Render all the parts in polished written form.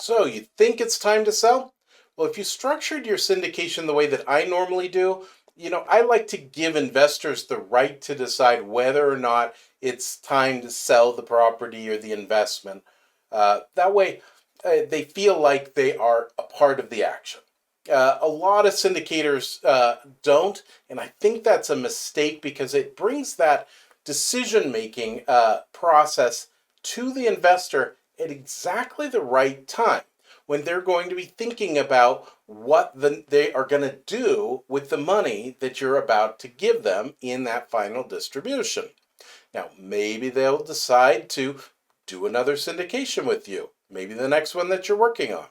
So you think it's time to sell? Well, if you structured your syndication the way that I normally do, I like to give investors the right to decide whether or not it's time to sell the property or the investment. That way, they feel like they are a part of the action. A lot of syndicators don't, and I think that's a mistake because it brings that decision-making process to the investor at exactly the right time when they're going to be thinking about what they are going to do with the money that you're about to give them in that final distribution. Now, maybe they'll decide to do another syndication with you, maybe the next one that you're working on.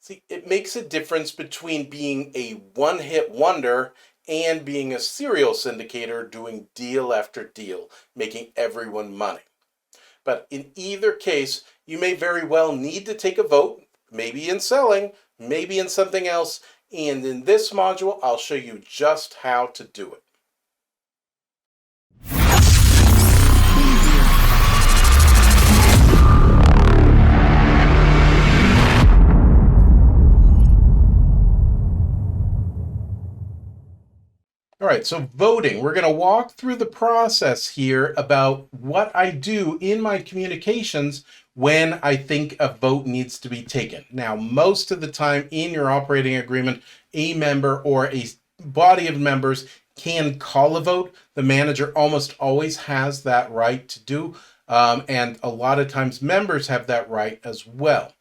See, it makes a difference between being a one-hit wonder and being a serial syndicator doing deal after deal, making everyone money. But in either case, you may very well need to take a vote, maybe in selling, maybe in something else. And in this module, I'll show you just how to do it. All right, so voting. We're going to walk through the process here about what I do in my communications when I think a vote needs to be taken. Now, most of the time in your operating agreement, a member or a body of members can call a vote. The manager almost always has that right to do, and a lot of times members have that right as well.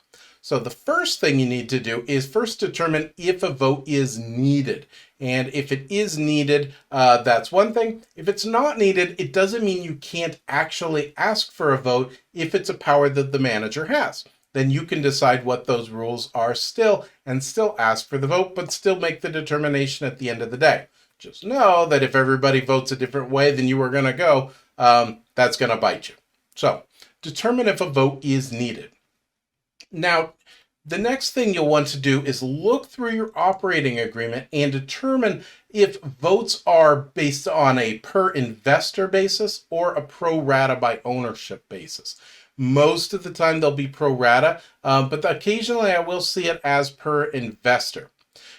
So the first thing you need to do is first determine if a vote is needed. And if it is needed, that's one thing. If it's not needed, it doesn't mean you can't actually ask for a vote if it's a power that the manager has. Then you can decide what those rules are still and still ask for the vote, but still make the determination at the end of the day. Just know that if everybody votes a different way than you were going to go, that's going to bite you. So determine if a vote is needed. Now, the next thing you'll want to do is look through your operating agreement and determine if votes are based on a per investor basis or a pro rata by ownership basis. Most of the time they'll be pro rata, but occasionally I will see it as per investor.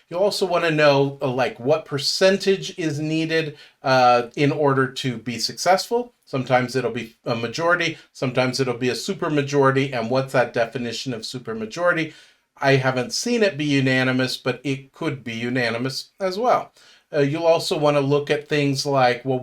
You also want to know like what percentage is needed in order to be successful. Sometimes it'll be a majority, sometimes it'll be a supermajority, and what's that definition of supermajority? I haven't seen it be unanimous, but it could be unanimous as well. You'll also want to look at things like, well,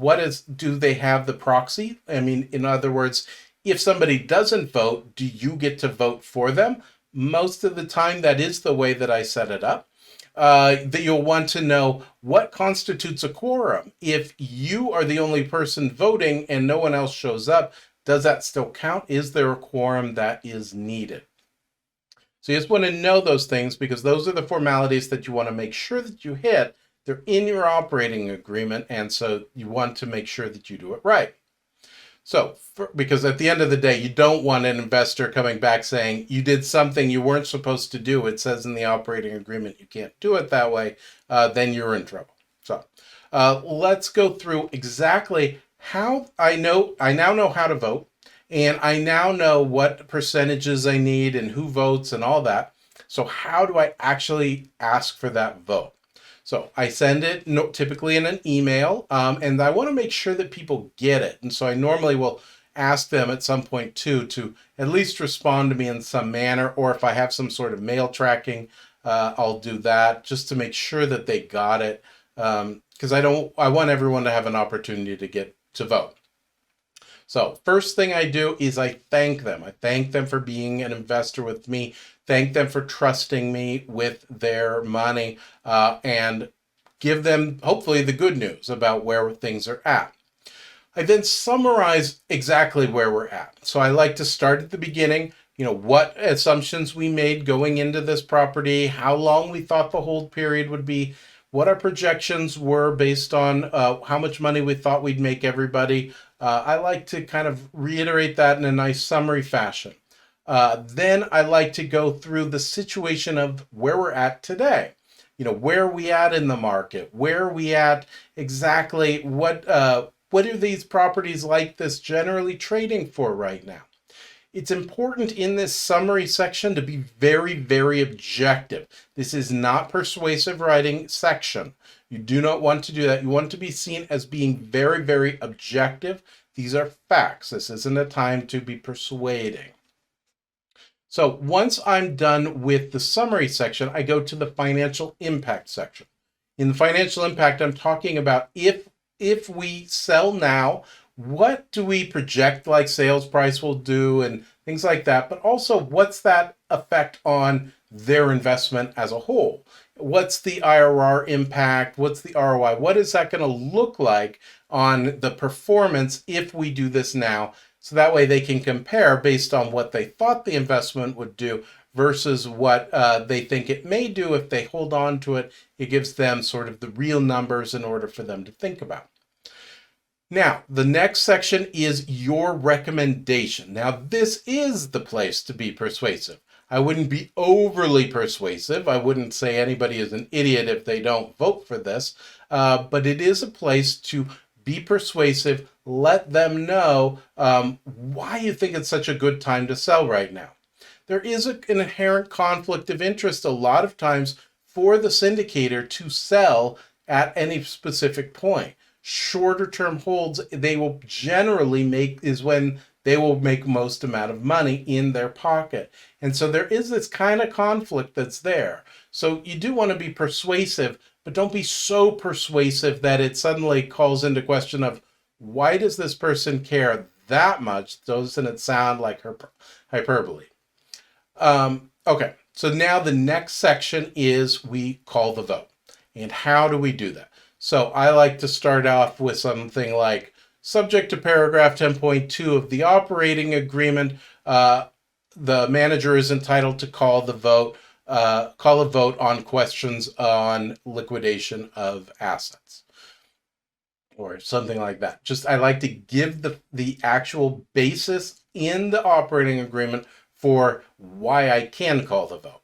do they have the proxy? I mean, in other words, if somebody doesn't vote, do you get to vote for them? Most of the time, that is the way that I set it up. That you'll want to know what constitutes a quorum. If you are the only person voting and no one else shows up, does that still count? Is there a quorum that is needed? So you just want to know those things because those are the formalities that you want to make sure that you hit. They're in your operating agreement, and so you want to make sure that you do it right. So, because at the end of the day, you don't want an investor coming back saying you did something you weren't supposed to do. It says in the operating agreement you can't do it that way. Then you're in trouble. So, let's go through exactly how I now know how to vote, and I now know what percentages I need and who votes and all that. So, how do I actually ask for that vote? So I send it typically in an email, and I want to make sure that people get it. And so I normally will ask them at some point too to at least respond to me in some manner, or if I have some sort of mail tracking, I'll do that just to make sure that they got it. Because I want everyone to have an opportunity to get to vote. So first thing I do is I thank them. I thank them for being an investor with me. Thank them for trusting me with their money and give them hopefully the good news about where things are at. I then summarize exactly where we're at. So I like to start at the beginning, what assumptions we made going into this property, how long we thought the hold period would be, what our projections were based on how much money we thought we'd make everybody. I like to kind of reiterate that in a nice summary fashion. Then I like to go through the situation of where we're at today. Where are we at in the market? Where are we at exactly? What are these properties like this generally trading for right now? It's important in this summary section to be very, very objective. This is not persuasive writing section. You do not want to do that. You want to be seen as being very, very objective. These are facts. This isn't a time to be persuading. So once I'm done with the summary section, I go to the financial impact section. In the financial impact, I'm talking about if we sell now, what do we project like sales price will do and things like that, but also what's that effect on their investment as a whole? What's the IRR impact? What's the ROI? What is that going to look like on the performance if we do this now? So that way they can compare based on what they thought the investment would do versus what they think it may do if they hold on to it. It gives them sort of the real numbers in order for them to think about. Now, the next section is your recommendation. Now, this is the place to be persuasive. I wouldn't be overly persuasive. I wouldn't say anybody is an idiot if they don't vote for this, but it is a place to be persuasive. Let them know why you think it's such a good time to sell right now. There is an inherent conflict of interest a lot of times for the syndicator to sell at any specific point. Shorter term holds, they will generally is when they will make most amount of money in their pocket. And so there is this kind of conflict that's there. So you do want to be persuasive, but don't be so persuasive that it suddenly calls into question of why does this person care that much? Doesn't it sound like hyperbole? Okay, so now the next section is we call the vote. And how do we do that? So I like to start off with something like, subject to paragraph 10.2 of the operating agreement, the manager is entitled to call a vote on questions on liquidation of assets, or something like that. Just I like to give the actual basis in the operating agreement for why I can call the vote.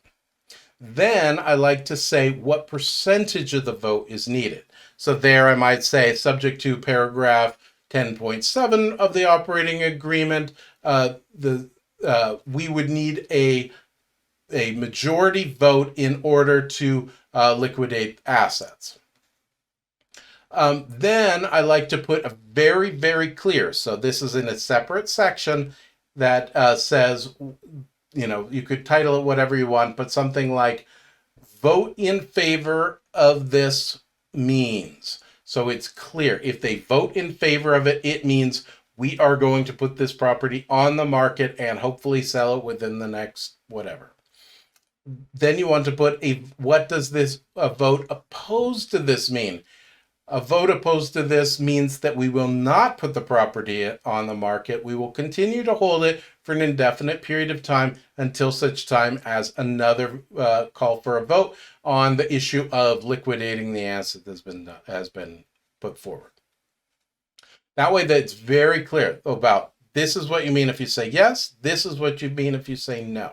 Then I like to say what percentage of the vote is needed. So there I might say, subject to paragraph 10.7 of the operating agreement, we would need a majority vote in order to liquidate assets. Then I like to put a very, very clear, so this is in a separate section that says, you could title it whatever you want, but something like, vote in favor of this means. So it's clear. If they vote in favor of it, it means we are going to put this property on the market and hopefully sell it within the next whatever. Then you want to put what does this vote opposed to this mean? A vote opposed to this means that we will not put the property on the market. We will continue to hold it for an indefinite period of time until such time as another call for a vote on the issue of liquidating the asset has been put forward. That way that it's very clear about this is what you mean if you say yes, this is what you mean if you say no.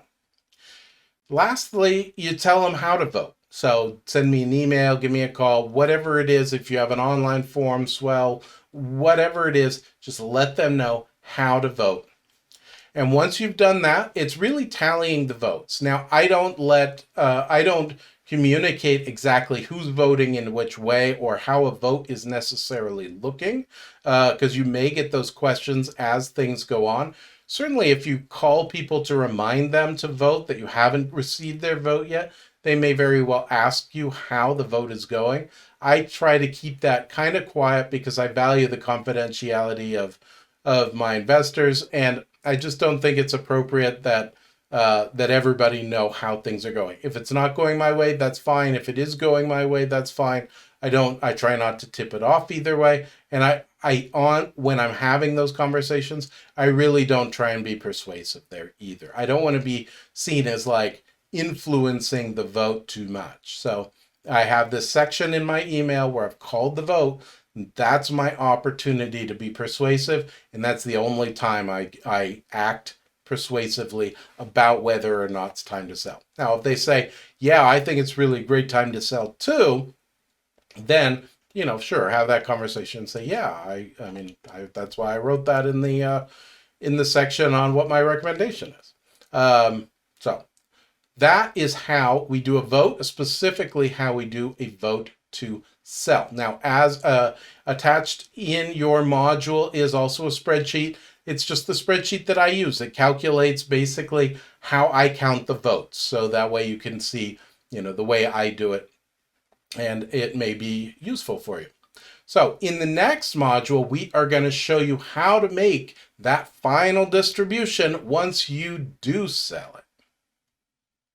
Lastly, you tell them how to vote. So send me an email, give me a call, whatever it is. If you have an online form, Swell, whatever it is, just let them know how to vote. And once you've done that, it's really tallying the votes. Now, I don't communicate exactly who's voting in which way or how a vote is necessarily looking, because you may get those questions as things go on. Certainly, if you call people to remind them to vote that you haven't received their vote yet, they may very well ask you how the vote is going. I try to keep that kind of quiet because I value the confidentiality of my investors, and I just don't think it's appropriate that everybody know how things are going. If it's not going my way, that's fine. If it is going my way, that's fine. I try not to tip it off either way. And when I'm having those conversations, I really don't try and be persuasive there either. I don't want to be seen as like influencing the vote too much. So I have this section in my email where I've called the vote. That's my opportunity to be persuasive, and that's the only time I act persuasively about whether or not it's time to sell. Now, if they say, yeah, I think it's really a great time to sell too, then, sure, have that conversation and say, yeah, I mean, that's why I wrote that in in the section on what my recommendation is. So that is how we do a vote, specifically how we do a vote to sell. Now, as attached in your module is also a spreadsheet. It's just the spreadsheet that I use. It calculates basically how I count the votes. So that way you can see, the way I do it, and it may be useful for you. So in the next module, we are going to show you how to make that final distribution once you do sell it.